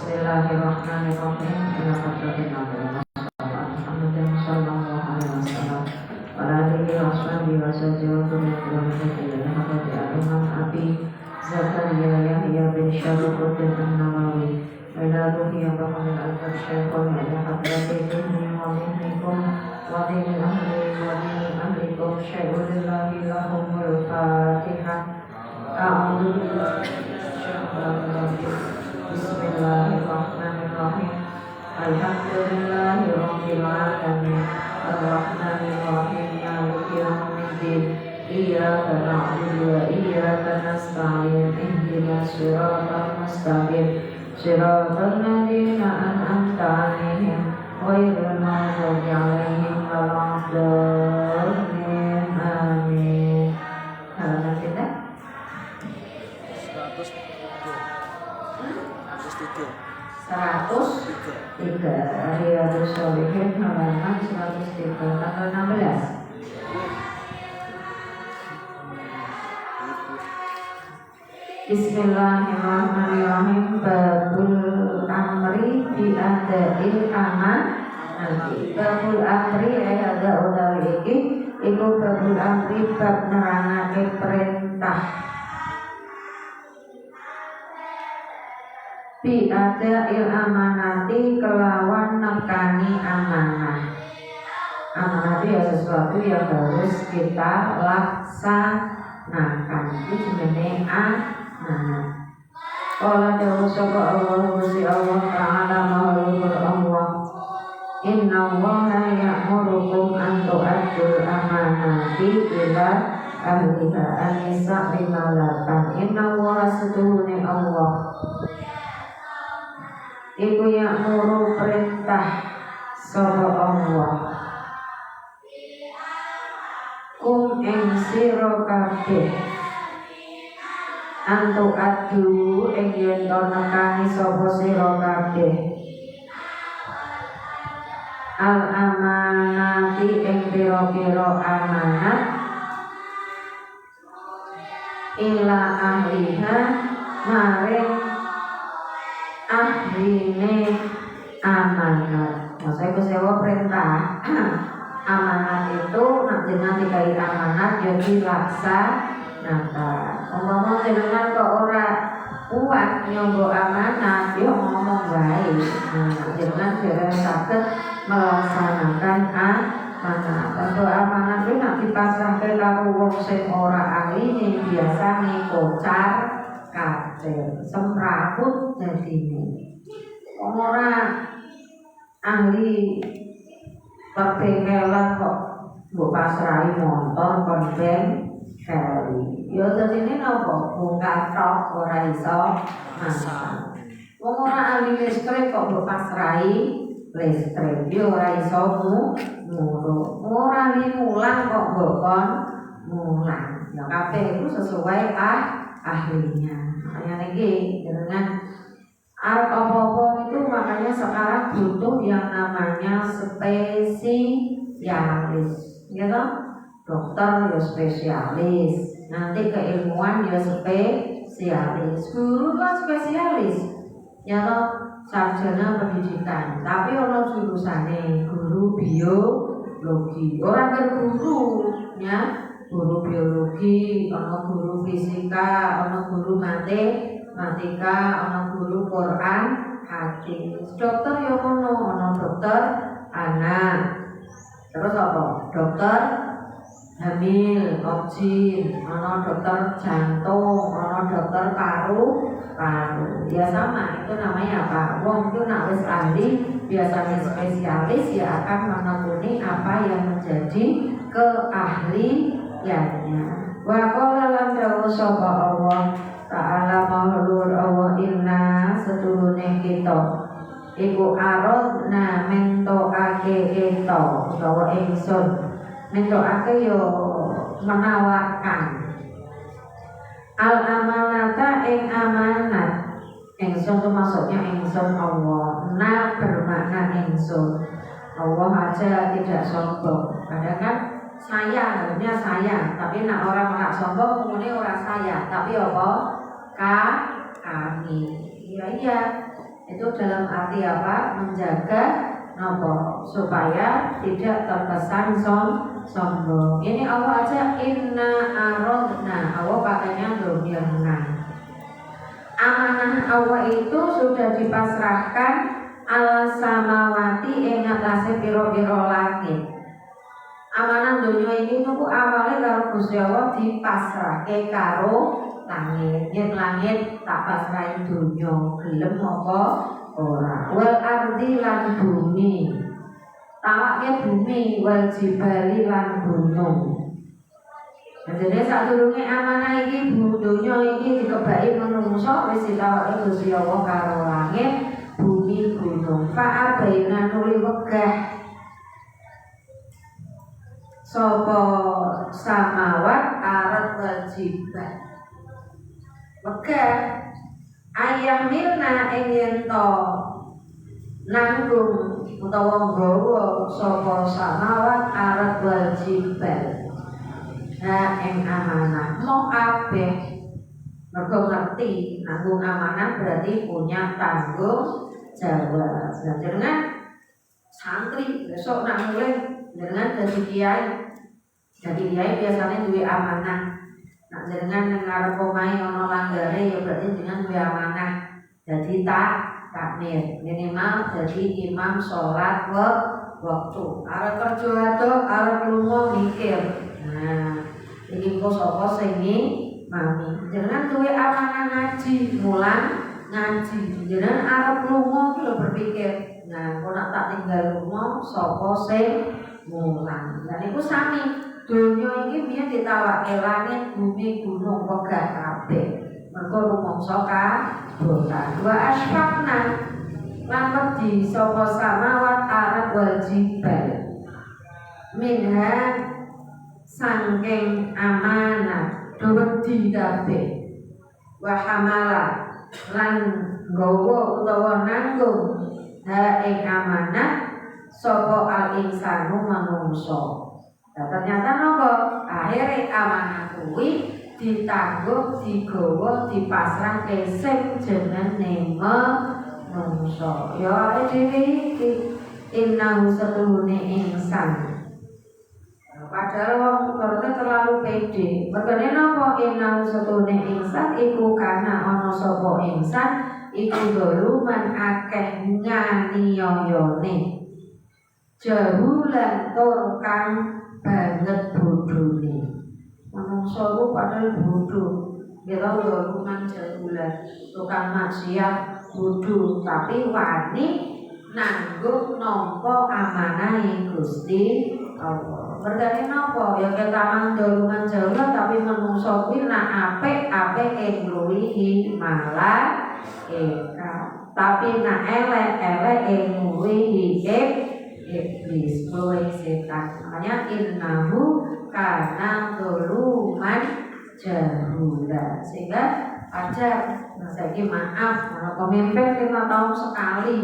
Bismillahirrahmanirrahim. Ila hadratin Nabi Muhammadin sallallahu alaihi wasallam wa alihi wa sahbihi wa sallam wa ila hadrati Imam Abi Zakaria Yahya bin Syarfuddin An-Nawawi wa ila ruhi Muhammad al-Syekh wa ila hadrati Ibnu wa minkum wa min ahli wa min ahlikum syai'ulillahi lahumul Fatihah. A'udzu billahi minasyaitonir rajim. Bismillahirrahmanirrahim. Alhamdulillahi rabbil alamin. Ar-Rahmanir Rahim. Maliki yaumiddin. Iyyaka na'budu wa iyyaka nasta'in. Ihdinas siratal mustaqim. Siratal ladzina an'amta 'alaihim ghairil maghdubi 'alaihim waladdallin. Amin. Halaman kita 103 Riyadhus Shalihin halaman 103 tanggal 16. Bismillahirrahmanirrahim. Babul amri bi ada'il amanati. Babul amri ada utawi iki iku babul amri bab nerangake perintah bi ada'il amanati kelawan nekani amanah. Amanah itu ya sesuatu yang harus kita laksanakan. Itu jenenge amanah. Qala ta'ala sapa Allah Gusti Allah Ta'ala mahaluhur Allah. Inna Allaha ya'murukum an tu'addul amanati ila ahliha. An-Nisa 58. Inna Allaha setuhune Allah iku ya'muru perintah sapa Allah kum ing sira kabeh antu adu ing yen to nekani sapa sira kabeh al amanati ing pira-pira amanat ila ahliha maring ahline amanat. Maksudnya kesewa perintah amanat itu nanti dikai amanat jadi laksanakan. Ngomong jenengan kok ora kuat nyonggo amanat, yo ngomong baik. Jenengan tidak saged melaksanakan amanat. Tentu amanat itu nanti dipasrahke karo wong sing ora ahline biasane kocar kacir semrawut jadine ora ahli perbengelan kok mbok pasrahi motor kon ben kali ya jadine napa bongkar tok ora iso masak wong ora ahli listrik kok mbok pasrahi listrik yo ora iso muru ora ahli mulang kok mbok kon mulang ya kabeh itu sesuai ahlinya. Makanya niki dengan art apa-apa itu makanya sekarang butuh yang namanya spesialis, gitu? Dokter ya spesialis, nanti keilmuan ya spesialis, guru kan spesialis, ya toh sarjana pendidikan. Tapi orang jurusannya guru biologi, orang berguru, ya. Guru biologi, ana guru fisika, ana guru matematika, ana guru Quran, hadis. Dokter ya ngono, ana dokter anak. Terus apa? Dokter hamil, obgyn, ana dokter jantung, ana dokter paru. Ya sama, itu namanya apa? Wong itu nak wis ahli, biasanya spesialis ya akan menekuni apa yang menjadi keahliannya. Wa qala lan dawuh sapa Allah Ta'ala mahlur Allah inna seturune kita iku aradna mentokake kita utawa ingsun mentokake yo menawarkan al amanata ing amanat ingsun itu maksudnya ingsun Allah na bermakna ingsun Allah aja tidak sombong kadang kan saya harusnya saya, tapi nak orang sombong kemudian orang saya, tapi apa? Kami. Iya. Itu dalam arti apa? Menjaga nopo supaya tidak terkesan sombong. Ini Allah aja inna aradna, Allah pakainya domirna. Amanah Allah itu sudah dipasrahkan ala samawati ing atase pira-pira langit. Amanah dunia ini tuh awalnya karo Gusti Allah dipasrahke karo langit. Yen langit tak pasrahi dunia, gelem apa ora. Wal ardi lan bumi. Tawake bumi wal jibali lan gunung. Jadi sadurunge amanah iki dunya iki dikebaki menungso wis ditawake Gusti Allah karo langit, bumi, gunung. Fa abaina nuli wegah sapa samawat arat wal jibal. Wegah ayam milna ing yen to nanggung utawa nggawa sapa samawat arat wal jibal. Nah, ing amanah mau kabeh mergo ngerti nanggung amanah berarti punya tanggung jawab. Nah, jenengan santri besok nak mulai jenengan dadi kiai. Jadi kiai biasanya duwe amanah. Nak jenengan nang ngarep omahe ana langgare ya berarti jenengan duwe amanah. Jadi takmir minimal jadi imam salat waktu. Arep kerja adoh, arep lunga mikir. Nah, iki kok sapa sing mami. Jenengan duwe amanah ngaji, mulang ngaji. Jenengan arep lunga ki lho berpikir, nah kok nak tak tinggal lunga sapa sing mulang. Lah niku sami. Donya iki biyen ditawake langit, bumi, gunung wegah kabeh. Mergo rumangsa kabotan. Wa asfaqna lan wedi sapa samawat arat wal jibal. Minha sangking amanah wedi kabeh. Wa hamala lan nggawa utawa nanggung ha ing amanah sapa al insanu manungsa. Nah, ternyata nopo akhirnya amanah kuwi ditanggung, digawa, dipasrahke sing jenenge manungsa. Ya dhewe iki innahu satune insan. Padahal wong karena terlalu pede. Mergane napa innahu satune insan iku kana ana sapa insan iku doluman akeh nganiayane. Jahulan tur kang banget bodhone. Manungsa ku padahal bodho. Kira doluman jahulan, tukang maksiat bodho tapi wani nanggung nampa amanahe Gusti Allah. Berarti napa? Ya ketamang doluman jahulan tapi manungsa kuwi nak apik ing ngluwihi malah tapi nak elek ing ngluwihi iblis, luwih setan. Makanya innahu kana doluman jahula. Sehingga aja saiki maaf, pemimpin 5 tahun sekali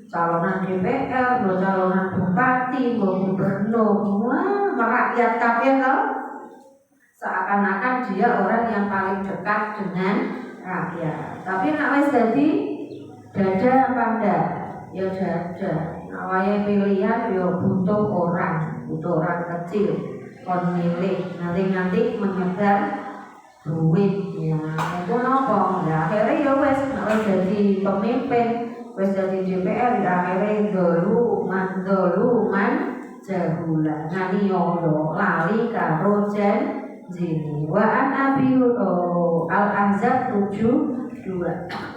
calonan DPR, calonan bupati, gubernur, merakyat kabeh loh. Seakan-akan dia orang yang paling dekat dengan rakyat. Tapi nek wis dadi dada apa ndak? Ya dada. Awalnya pilihan ya butuh orang kecil kon milih nanti menyebar duit ya itu nopo ya akhirnya ya wes jadi pemimpin wes jadi DPR ya akhirnya doluman jahula ngani yoyo lali karo jini wa an abi al ahzab 7:2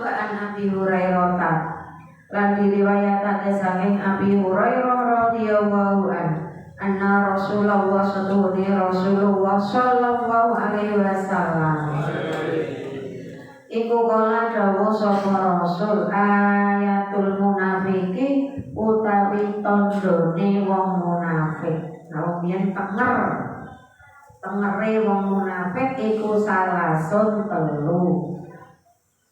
wa an abi hurairah lan diriwayatake saking Abi Hurairah radhiyallahu anna Rasulullah sallallahu alaihi wasallam iku kala dawuh sapa Rasul ayatul munafiki utawi tandane wong munafik. Nah, yen tengere wong munafik iku salasun 3.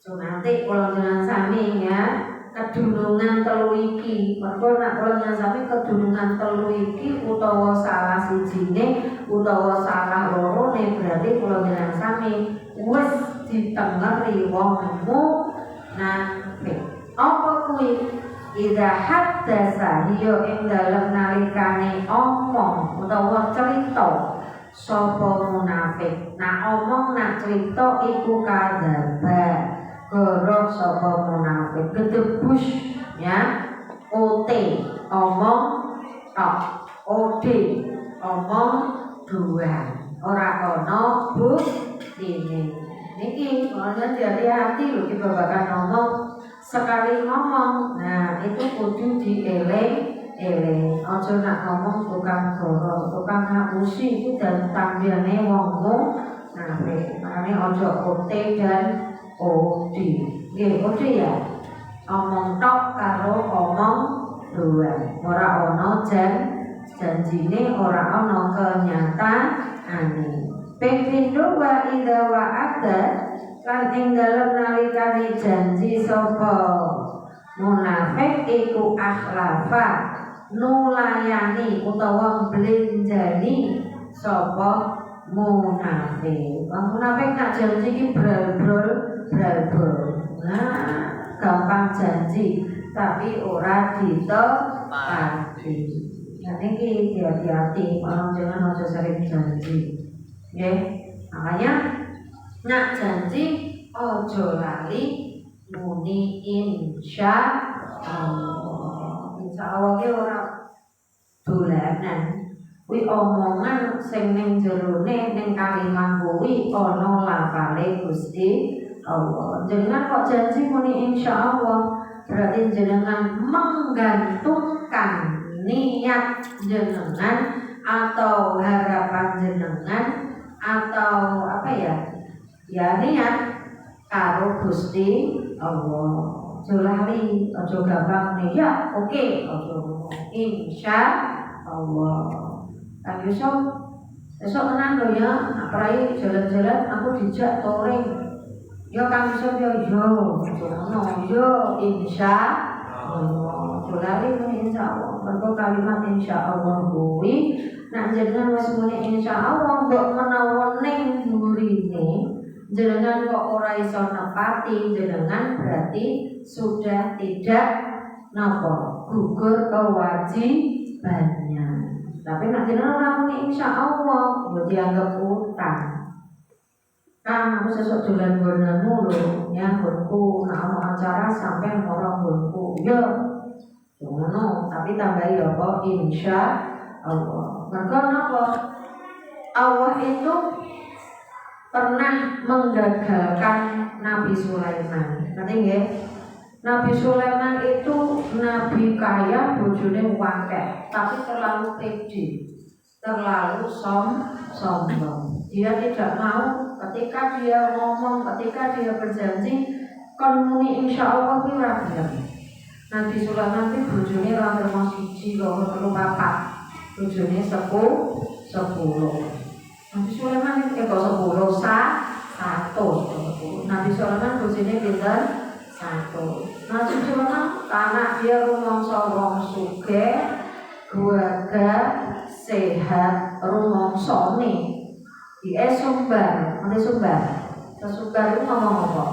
So nanti kalau dengan sami ya kedunungan 3 iki, mergo nek kula nyasami kedunungan 3 iki utawa salah sijine utawa salah lorone berarti kula nyasami wis ditengeri wong munafik. Apa kuwi ida haddasa hiyo ing dalem nalikane omong utawa cerita sapa munafik. Nah omong nak cerita iku kadzaba goro sapa munafik gedebus ya. OT omong tok, OD omong dua ora kono buktine. Niki kalian hati-hati lho ki babakan ngomong sekali ngomong. Nah itu kudu dieling-eling. Aja nak ngomong tukang goro, tukang ngapusi itu dan tambiane wongmu. Nah makane aja OT dan OD. Nggih, OD ya. Omong tok karo omong dua. Ora ono janjine, ora ono kenyataane. Ping pindho wa idza wa'ada lan ing dalem nalikane janji sapa munafik iku akhlafa nulayani utawa blenjani sapa munafik. Wong munafik nak janji iki brol-brol. Nah, gampang janji tapi ora ditepati. Nah niki hati-hati, orang jangan aja sering janji. Makanya nak janji ojo lali muni insya Allah. Insya Allah ki ora dolanan. Kuwi omongan sing ning jerone ning kalimat kuwi ana lafale Gusti Allah. Jenengan kok janji muni insya Allah, berarti jenengan menggantungkan niat jenengan atau harapan jenengan atau apa ya niat karo Gusti Allah. Ojo lali, ojo gampang nih ya, oke, ojo insya Allah. Kan besok tenang loh ya, apalagi jalan-jalan aku dijak touring. Ya Kang Yusuf yo insya Allah. Ojo lali insya Allah. Mergo kalimat insya Allah kuwi nak jenengan wis muni insya Allah mbok menawa ning mburine jenengan kok ora iso nepati, jenengan berarti sudah tidak gugur kewajibannya. Tapi nak jenengan ora muni insya Allah yo dianggap utang. Kang aku sesuk dolan gonanmu lho, ya gonku nak ono acara sampai ngorong gonku. Yo ngono, tapi tambahi apa insya Allah. Maka apa? Allah itu pernah menggagalkan Nabi Sulaiman. Nanti nggih. Nabi Sulaiman itu nabi kaya, bojone wakeh, tapi terlalu pede, terlalu sombong. Dia tidak mau ketika dia ngomong, ketika dia berjanji, kon muni insya Allah kuwi ora gelem. Nabi Sulaiman itu bojone ora terima siji, loro, telu, papat. Bojone 10. Nabi Sulaiman itu kok 10 100. Nabi Sulaiman bojone pinten? 1. Nabi Sulaiman karena dia rumangsa wong sugih, keluarga sehat, rumangsane. Dia sumbar, nanti sumbar. Sesumbar itu ngomong apa?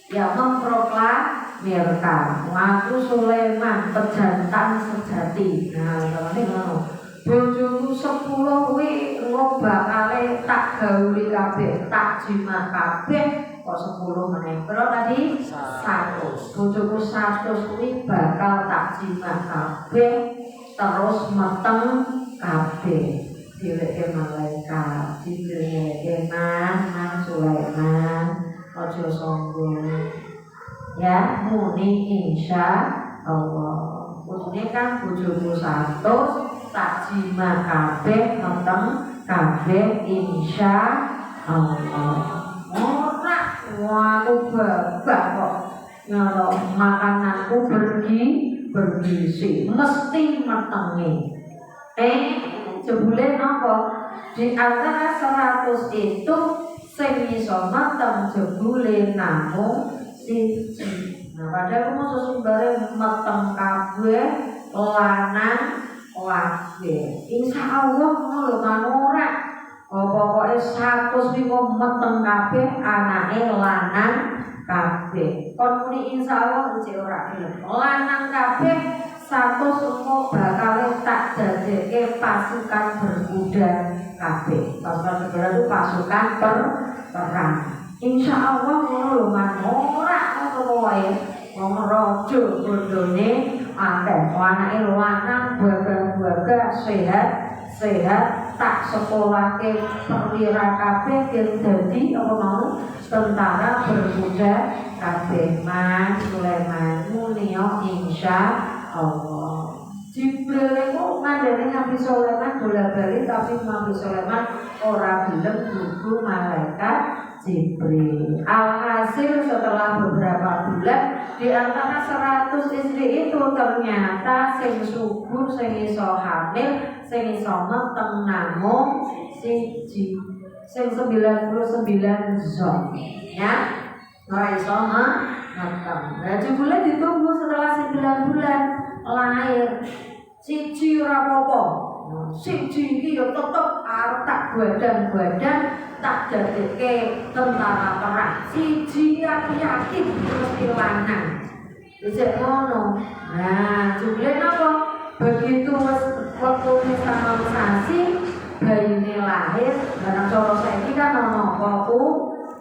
Ya memproklamirkan aku Sulaiman pejantan sejati. Nah, ini ngono. Bojoku 10 kuwi bakale tak gauli kabeh, tak jimat kabeh kok 10 meneh. Berapa tadi? 100. Bojoku 100 kuwi bakal tak jimat kabeh terus meteng kabeh. Dileke malaikat, dileke nang Sulaiman, aja sombong. Ya, muni insya Allah. Kudune kan bojoku 100 tak jimat kabeh meteng kabeh insya Allah. Ora aku babak kok nyoro makananku bergizi mesti metenge. Jebule napa? Di antara 100 itu sing iso meteng jebule namung siji. Nah, padahal mau sesumbare meteng kabeh lanang kabeh. Insyaallah ngono lho kan ora. Pokoke 100 niku meteng kabeh anake lanang kabeh. Kon muni insyaallah mesti ora gelem. Lanang dadeke pasukan berkuda kabeh. Pasukan berkuda itu pasukan perang. Insya Allah ngono lho man, ora ngono wae. Wong raja bondone akeh, anake lanang babak-babak sehat tak sekolahke perwira kabeh yen dadi apa mau tentara berkuda kabeh. Mas Sulaiman muni insya Allah. Jibril itu ngandani Nabi Sulaiman bola-bali, tapi Nabi Sulaiman ora gelem dudu malaikat Jibril. Alhasil setelah beberapa bulan, di antara 100 istri itu ternyata sing subur, sing iso hamil, sing iso meteng namung siji, sing 99 zon, ya. Ora iso meteng. Nah, jebule ditunggu setelah 9 bulan lahir siji ora apa-apa. Siji iki ya tetep arep tak badan-badan tak dadekke tentara perang. Siji aku yakin mesti lanang. Wis ngono. Nah, jebule napa? Begitu wektune sama sasi bayine lahir, barang cara saiki kan ono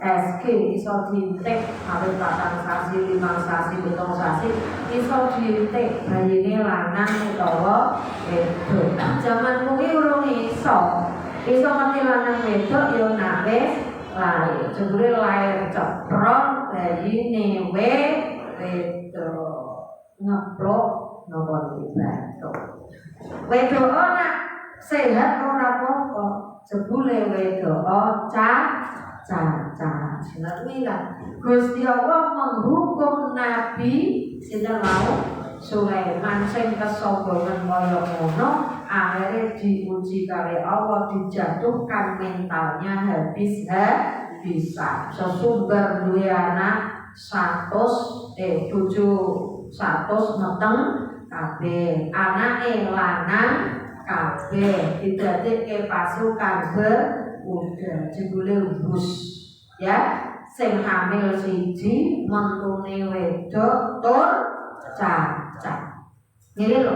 SG iso diintek sampai 4 sasi, 5 sasi, 7 sasi iso diintek bayine lanang utawa wedok. Zaman kuwi urung iso ngerti lanang wedok ya nek wis lahir. Jebule lahir ceprot bayine wedok ngeplok napa iki bathuk. Wedok nek sehat ora apa-apa. Jebule wedok cacat. Sinten Gusti Allah menghukum Nabi sinten mau Sulaiman sing kesombongan kaya ngono, akhirnya diuji kali Allah, dijatuhkan mentalnya habis-habisan. Sesumber duwe anak 100 meteng kabeh, anake lanang kabeh, didadekke pasukan udah jebule bus ya, sing hamil siji, mentune wedok tur cacat. Ngene lho,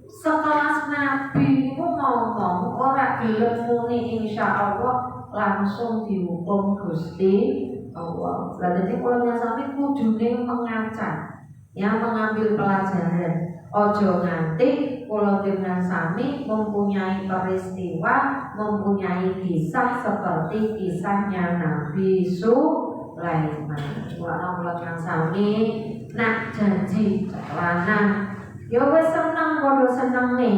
sekelas Nabi ku ngomong ora gelem muni insyaallah langsung dihukum Gusti Allah. Lah dadi kula nyasami kudune mengancam, yang mengambil pelajaran. Ojo nganti kula dengan sami mempunyai peristiwa, mempunyai kisah seperti kisahnya Nabi Sulaiman. Kula dengan sami nak janji lanang ya wis seneng padha senenge.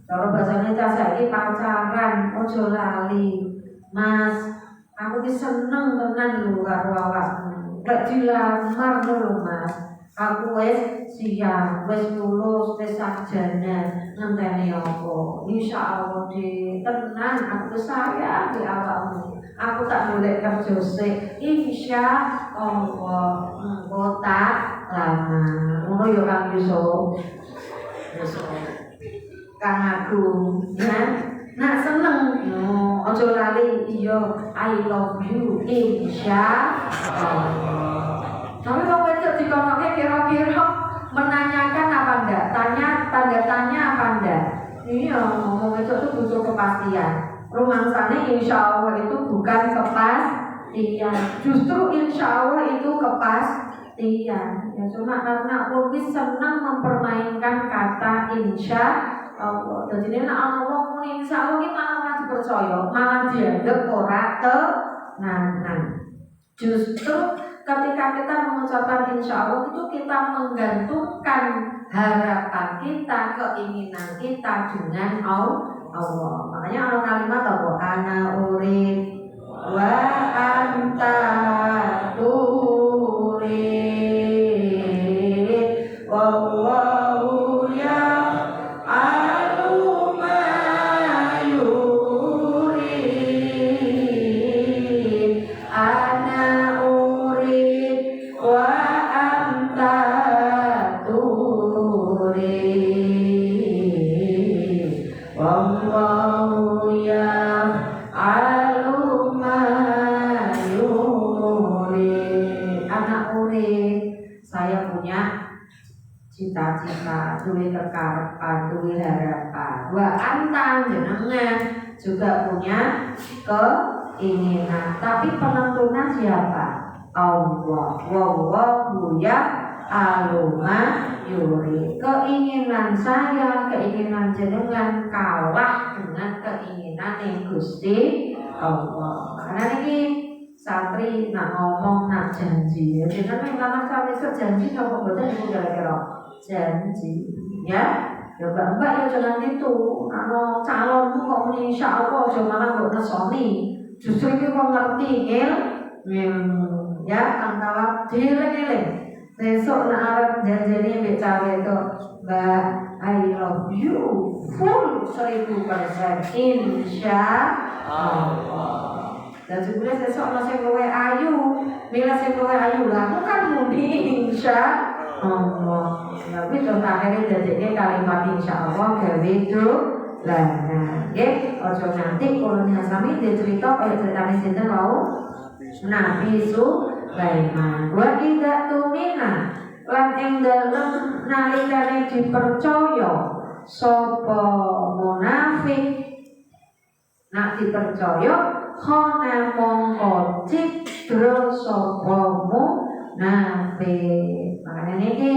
Cara basane cah saiki pacaran ojo lali. Mas, aku ki seneng tenan lho karo awakmu. Lek dilamar lho Mas. Aku wis siap, wis lulus, wis sarjana, ngenteni apa? Insyaallah di tenan aku sayang di awakmu. Aku tak boleh kerja sik. Insyaallah engko tak lama. Ngono ya Kang Yusuf. Kang Agung, ya. Nak seneng, no, ojo lali iya I love you insyaallah. Tapi kalau wedok dikonoke kira-kira menanyakan apa enggak? Tanda tanya apa enggak? Iya, ngomong wedok itu butuh kepastian. Rumangsane insya Allah itu bukan kepastian, justru insya Allah itu kepastian. Ya cuma karena Uwis senang mempermainkan kata insya Allah. Jadi ini nak ngomong insya Allah ini malah dipercaya, malah dianggap ora tenanan. Justru ketika kita mengucapkan insya Allah itu kita menggantungkan harapan kita, keinginan kita dengan Allah. Makanya ada kalimat apa? Ana urid wa anta turid wallahu ya'lamu ma yurid. Ana urid wa anta turid wallahu ya'lamu ma yurid. Ana urid cita-cita, duwe kekarepan, duwe harapan. Wa anta jenengan juga punya keinginan, tapi penentunya siapa? Allah. Wallahu ya'aluma yuri. Keinginan saya, keinginan jenengan kalah dengan keinginan yang Gusti Allah. Karena ini santri nak ngomong nak janji, jadi memang kami sejanji kalau betul itu kira-kira janji, ya. Ya mbak ya jangan itu. Kalau calonmu kok ini insya Allah jangan nggak nesoni. Justru itu kok ngerti ya antara dile-dile. Besok nak arep janjinya bicara itu, Mbak, I love you full 1000%, insya Allah. Dan juga besok masih kowe ayu, bila saya kowe ayu lah, aku kan mudi insya Allah. Tapi contoh akhirnya jadinya kalimat insya Allah gawe itu lah. Nah, ojo nanti kalau nyasami dia cerita kayak ceritanya sinten mau Nabi Sulaiman. Wa idza tumina lan ing dalem nalikane dipercaya sapa munafik nak dipercaya khana mongko cidra sapa munafik. Makanya ini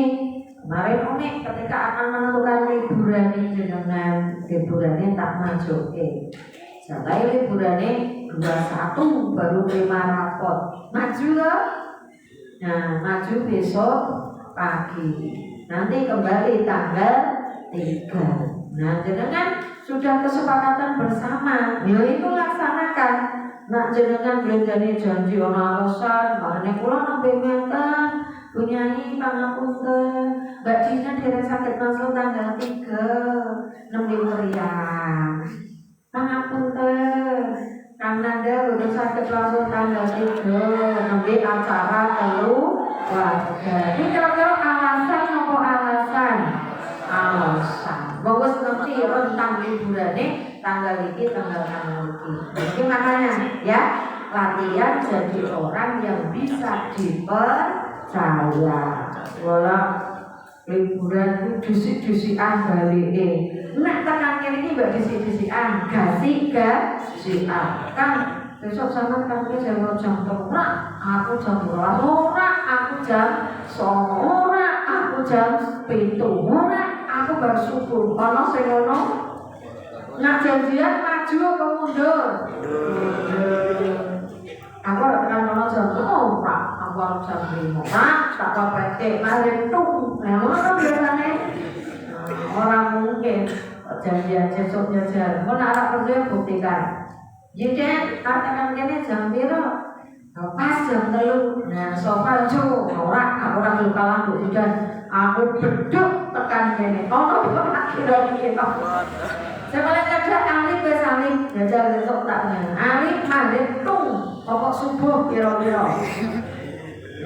kemarin unik ketika akan menentukan liburan ini dengan liburannya tak maju jadi liburannya 21 baru 5 rapot maju lah. Nah maju besok pagi, nanti kembali tanggal 3. Nah jenengan sudah kesepakatan bersama, ya itu laksanakan. Nak jenengan belanjane janji ana alasan, makane kula nembe ngeten punyai pangapunten, Mbak Dina dereng sakit masuk tanggal 3 nembe meriah. Pangapunten, Kang Nanda udah sakit langsung tanggal 3 nembe acara keluarga. Ini kira-kira alasan apa alasan? Alasan. Bagus nanti rentang liburane tanggal ini tanggal ini. Jadi makanya ya latihan jadi orang yang bisa dipercaya. Wala liburan dusik-dusikan balik. Nak tekan ini mbak dusik-dusikan, gasikan. Kan besok sama kan saya jam 3, aku jam 12, aku jam 9, aku jam 7, aku baru subuh. Ono sing ngono. Nak janjian maju apa mundur? Aku tekan ono jam 3, aku harus jam 5. Tak apa-apa, mari tung. Nah, ngono biasane. Orang mungkin janjian besoknya jalan. Mun arek kerja buktikan. Jadi katakan kene jam piro? Pas jam 3. Nah, sofa cu ora luka lampu hujan. Aku beduk tekan kene. Ono kok kira kita. Sebelah kerja alif wis alif, jajal besok taknya. Alif maghrib tung, pokok subuh piro-piro.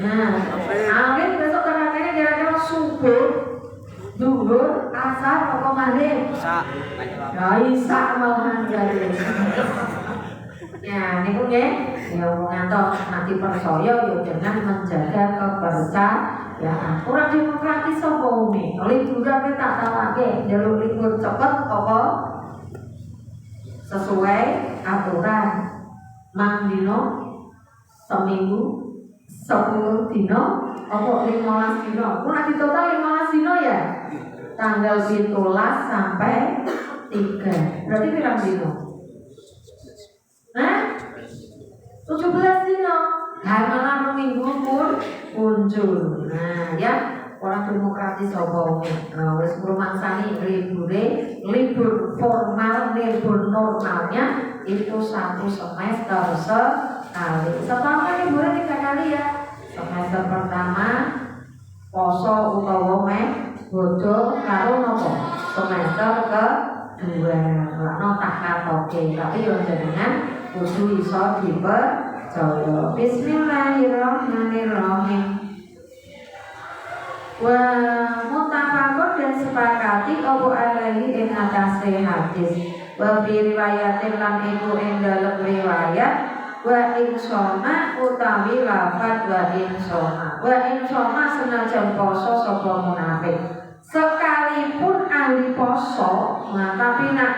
Nah, alif besok tekan kene kira-kira subuh, zuhur, asar, pokok maghrib. Isa malahan jadi. Ya, niku nggih, ya wong ngantos nanti percaya ya dengan menjaga kepercayaan. Ora demokratis apa umi? Liburan tak tawake, njaluk libur cepet apa sesuai aturan. Mang dino seminggu 10 dino apa 15 dino. Ora ditotal 15 dino ya. Tanggal 17 sampai 3. Berarti pirang dino? Nah, 17 dino. Malam minggu pun muncul. Nah, ya orang demokratis apa wis rumangsani libur formal, libur normalnya itu 1 semester sekali. Setahun liburnya 3 kali ya. Semester pertama poso utawa bodoh karo nopo. Semester kedua ora tak katoke, tapi yo jenengan kudu iso dipercaya. Bismillahirrahmanirrahim. Wa mutafaqun dan sepakati apa alaihi ing atase hadis. Wa bi riwayatin lan iku ing dalem riwayat wa insoma utawi lafaz wa insoma. Wa insoma senajan poso sapa munafik. Nah, tapi nak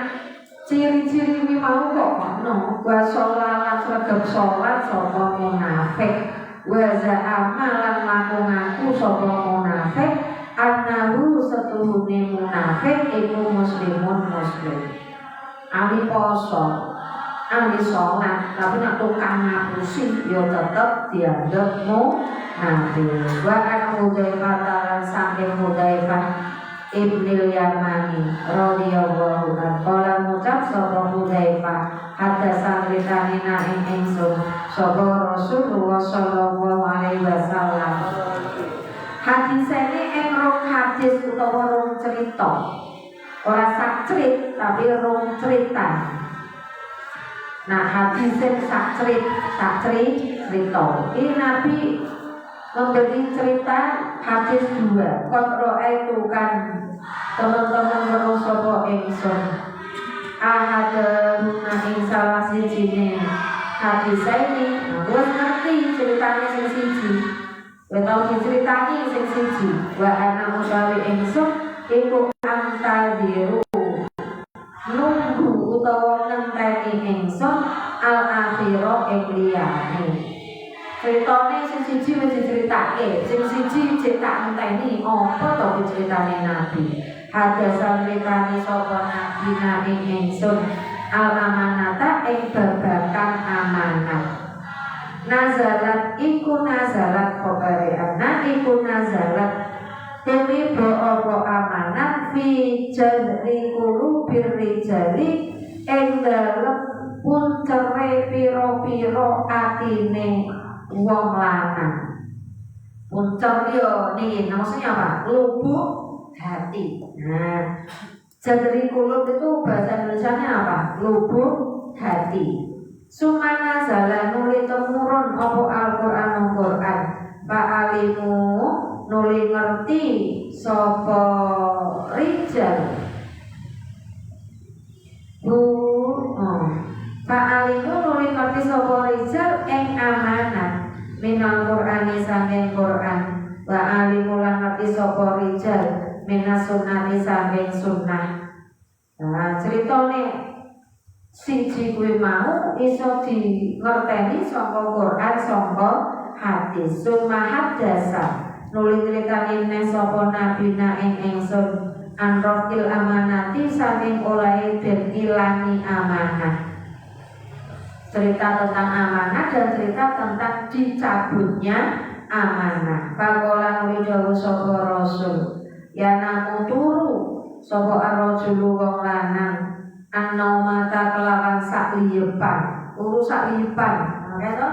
ciri-ciri ini mau kok no wa sholalan sregep sholat sapa munafik wa za'ama lan ngaku sapa munafik annahu setuhune munafik iku muslimun muslim. Ali poso, ali sholat, tapi nak tukang ngapusi yo tetep dianggap munafik. Wa an Hudzaifah lan saking Hudzaifah Ibnul Yamani radhiyallahu anhu kala ngucap sapa Hudzaifah hadasan ritanina ing ingsun sapa Rasulullah sallallahu alaihi wasallam. Hadis ini ing rong hadis utawa rong cerita. Ora sak cerit tapi rong cerita. Nah, hadis sing sak cerita. Ini Nabi memberi cerita hadis 2. Kontrol itu kan teman-teman merosopo ingsun. Ahaduna ing salah sijine hadis ini. Nah, gue ngerti ceritanya sing siji. Gue tau diceritani sing siji. Wa ana utawi ingsun iku antadiru nunggu utawa ngenteni ingsun al akhirah ing liyane. Ceritane sing siji wis diceritake, sing siji cek tak ngenteni apa to ceritane Nabi. Hadasan rikani sapa Nabi ing ingsun al amanata ing babakan amanat. Nazalat khabare ana iku nazalat demi apa amanat fi jadri qulubil rijali ing dalem puncere pira-pira atine wong lanang. Puncer yo niki maksudnya apa? Lubuk hati. Nah, jadri qulub itu bahasa Indonesianya apa? Lubuk hati. Sumana zala nuli temurun apa Al-Qur'an fa'alimu nuli ngerti sapa rijal fa'alimu nuli ngerti sapa rijal ing amanat minal Qur'ani saking Qur'an wa alimu lan ngerti sapa rijal minas sunnati saking sunnah. Nah, ceritane siji kuwi mau iso di ngerteni saka Quran saka hadis. Summa hadasa nuli critani nek sapa nabi na ing ingsun anrokil amanati saking olahe den ilangi amanah. Cerita tentang amanah dan cerita tentang dicabutnya amanah. Pakola nuli dawuh sapa Rasul ya namu turu sapa ar-rajulu wong lanang an-naumata kelawan sakliyepan, sak liyepan, gitu,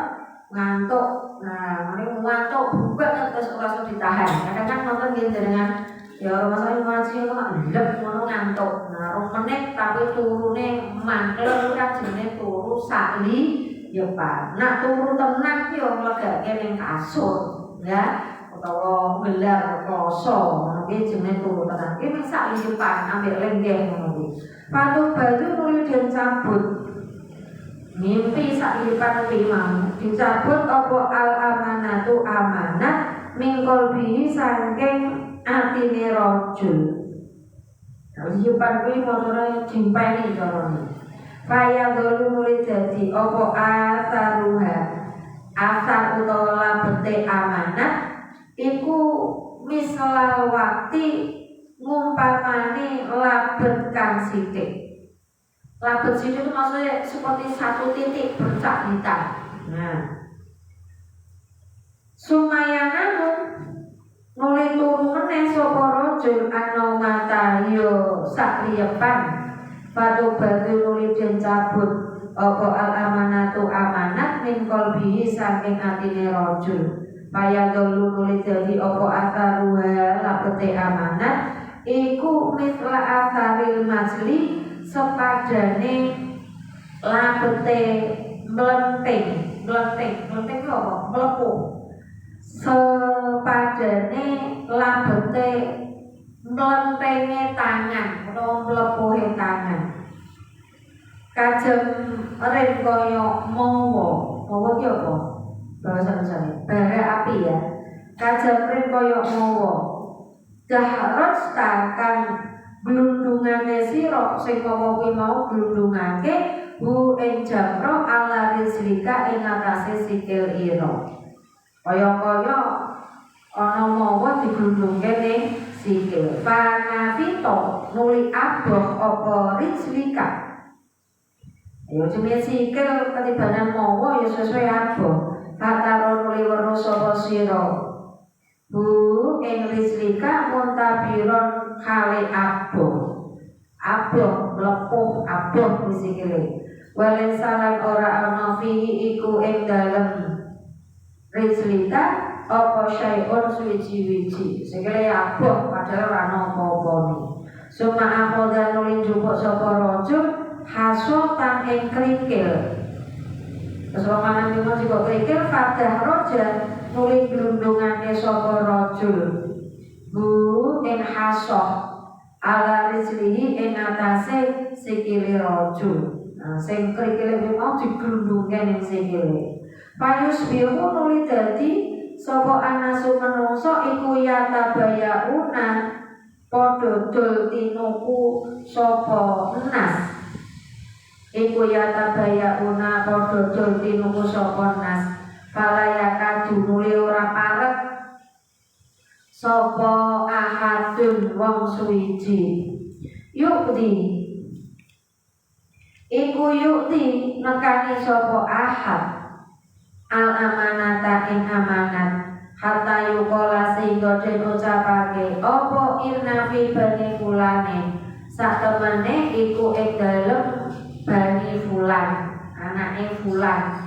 ngantuk. Nah, mending ngantuk buka terus langsung ditahan. Kadang-kadang nonton gitu dengan ya masalah ngaji kok ngelep ngono ngantuk. Nah, 2 menit tapi turune mangkel ora jenenge turu sak liyepan. Nah, turu tenan ki yo mlegake ning kasur, ya. Utawa gelar kloso, iki jenenge turu tenan. Iki sak liyepan ambek lenggeh ngono kuwi. Patu baju nuli den cabut. Mimpi saklipan imam dicabut apa al amanatu amanat mingkol bihi saking atine rajul. Lipan kuwi motorane dimpeni carane. Kaya dulu nuli dadi apa asaruha. Asar utawa labete amanat iku mislal wakti ngumpamane labet kang sithik. Labet sithik itu maksudnya seperti satu titik bercak hitam. Nah, sumayanamu nuli turu meneh sapa rajul anaumata yo sakliyepan padu batu nuli den cabut apa al amanatu amanat min qalbihi saking atine rajul. Paya dulu nuli dadi apa ataruha labete amanat iku misla asaril majli sepadane labete mlenting itu apa? Melepuh. Sepadane labete mlentenge tangan utawa mlepuhe tangan. Kajem ren kaya mawa ki apa? Bahasa bare api ya. Kajem ren kaya mawa. Jahrot takkan glundungake sira sing mawa kuwi mau glundungake hu ing jamra ala rizlika ing atase sikil ira kaya-kaya ana mawa diglundungke ning sikil fanafito nuli aboh apa rizlika ya jenenge sikil ketibanan mawa ya sesuai aboh fataro nuli weruh sapa sira bu ing rizlika muntabiron kale aboh mlepuh aboh sikile walen salan ora ana fihi iku ing dalem rizlika apa syai'un suwiji-wiji sikile aboh padahal ora ana apa-apane suma akhoda nuli njupuk sapa rajul hasotan ing krikil terus wong lanang iki kok krikil fadah roja nuli glundungake sapa rajul bu ing hasoh ala rizlihi ing atase sikile rajul sing krikile kuwi mau diglundungke ning sikile payus bihu nuli dadi sapa anasu menungso iku yatabayauna padha dol tinuku sapa nas iku yatabayauna padha dol tinuku sapa nas falayaka dunuli ora parek sapa ahadun wong suwiji yukti iku yukti nekani sapa ahad al amanata ing amanat hatta yukola sehingga den ucapake apa inna fi bani fulane sak temene iku ing dalem bani fulan anake fulan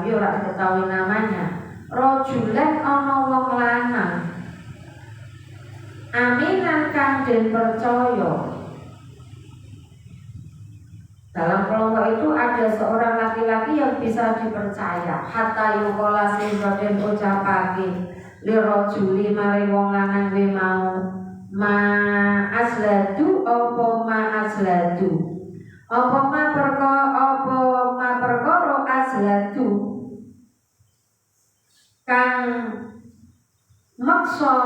yo ora diketahui namanya rajulan ana wong lanang aminan kang den percaya. Dalam kelompok itu ada seorang laki-laki yang bisa dipercaya. Hatta yukola sehingga den ucapake lirajuli maring wong lanang we mau ma asladu apa ma asladu apa ma perkara asladu kang maksa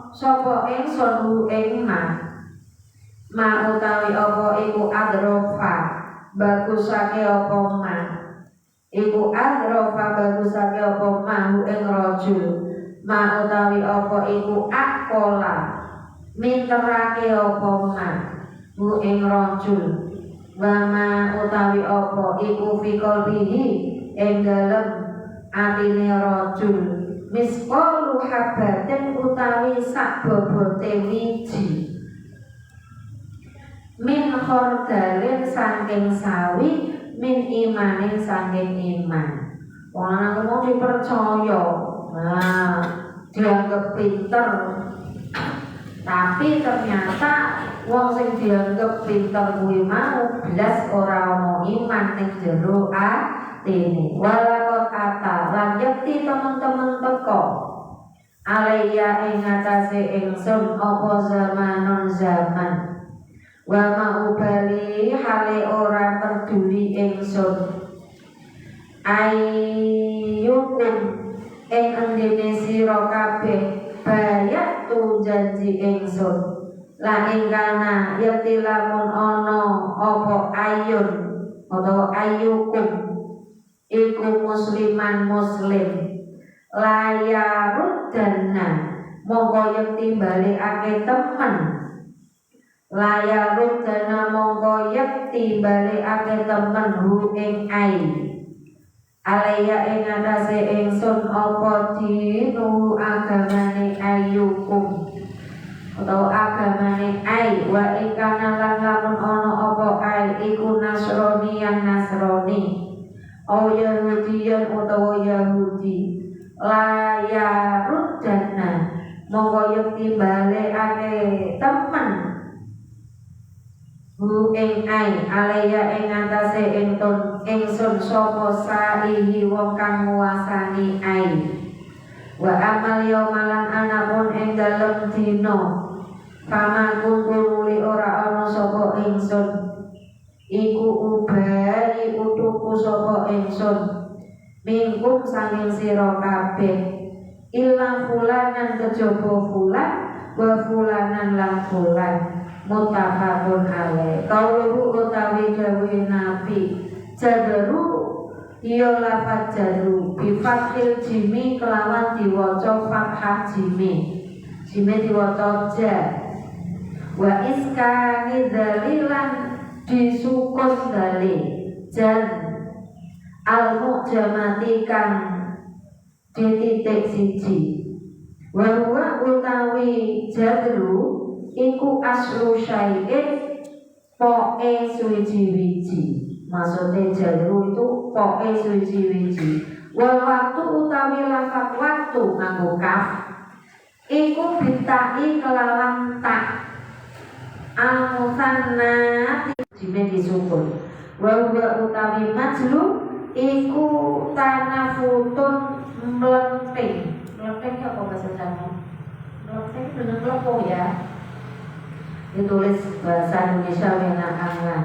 sapa ingsun ing ma utawi apa iku adrofa bagusake apa ma iku adrofa bagusake apa ma ing rajul ma utawi apa iku akola minterake apa ma ing rajul wa ma utawi apa iku fikol bihi ing dalem atine rajul misqalu habatin utawi sak bobote wiji min khordalin saking sawi min imanin saking iman. Wong lanang mau dipercaya dianggap pinter tapi ternyata wong sing dianggap pinter kuwi mau blas ora ana iman ning jero atine. Walakot kata lan yakti temen-temen teko alaiya ing atase ingsun apa zamanon zaman wa ma'ubali hale ora peduli ingsun ayyukum ing endene sira kabeh bayak tu janji ingsun la ing kana yakti lamun ana apa ayun utawa ayyukum iku musliman muslim layarudana mongko yakti balikake temen layarudana mongko yakti balikake temen hu ing ai alaya ing atase ingsun apa dinu agamane ayyukum utawa agamane ai wa ing kana lan lamun ana apa ai iku nasronian nasroni o yahudiyan utawa yahudi layarudana mongko yakti balikake temen hu ing ai alaya ing atase ingsun sapa saihi wong kang nguasani ai wa amal yaumalan anapun ing dalem dina kama kumpuli ora ana sapa ingsun iku ubai utuku sapa ingsun mingkum sanging sira kabeh illa fulanan kejaba fulan wa fulanan lan fulan muttafaqun alaih. Qauluhu utawi dawuh Nabi jadru ya lafaz jadru bi fathil jimi kelawan diwaca fathah jimi. Jimi diwaca ja. Wa iskani dalilan disukun dalil jan al-mu'jamati kang di titik siji. Wa huwa utawi jadru iku aslu syai'in poke suwiji-wiji. Maksudnya jadru itu poke suwiji-wiji. Wal waktu utawi lafaz waktu nganggo kaf iku bitai kelawan tak al-musanna jime disukun. Wa huwa utawi majlu iku tanafutun mlenting. Mlenting apa bahasa Jawa? Mlenting bener lepo ya. Ditulis bahasa Indonesia wena anglan.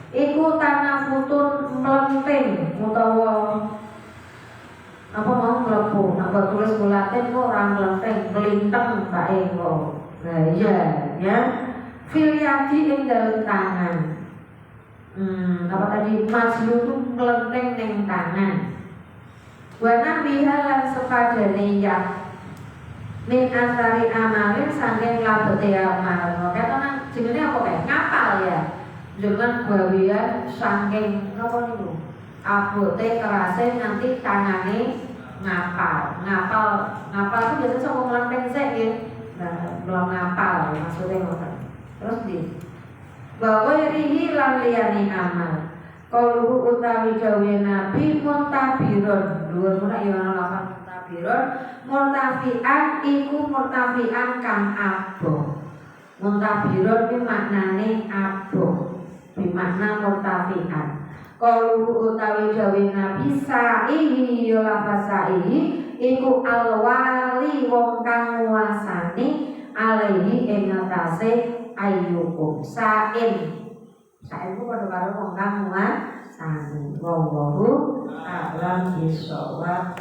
Iku tanafutun mlenting utawa apa mau mlebu. Nek tulis Latin kok ora mlenting, melintang bae kok. Nah iya ya. Filiati ing dalem tangan. Apa tadi majlu itu mlenting ning tangan. Wa nabiha lan sepadane ya min asari amalin saking labete amal. Oke tenan jenenge apa kae? Ngapal ya. Jangan gawean saking napa niku? Abote kerase nanti tangane ngapal. Ngapal itu biasanya sama mlenting sik nggih. Nah, belum ngapal maksudnya ngoten. Terus di bahwa rihi lan liyane amal. Qauluhu utawi dawuhe Nabi muntabirun. Dhuwur menak ya ana lafaz muntabirun. Murtafi'an iku murtafi'an kang aboh. Muntabirun iki maknane aboh. Bimakna murtafi'an. Qauluhu utawi dawuhe Nabi sa'ihi ya lafaz sa'ihi iku alwali wong kang nguasani alaihi ing atase ayyukum sa'in. Sa'in ku padha karo wong kang nguasani. Wallahu a'lam bishawab.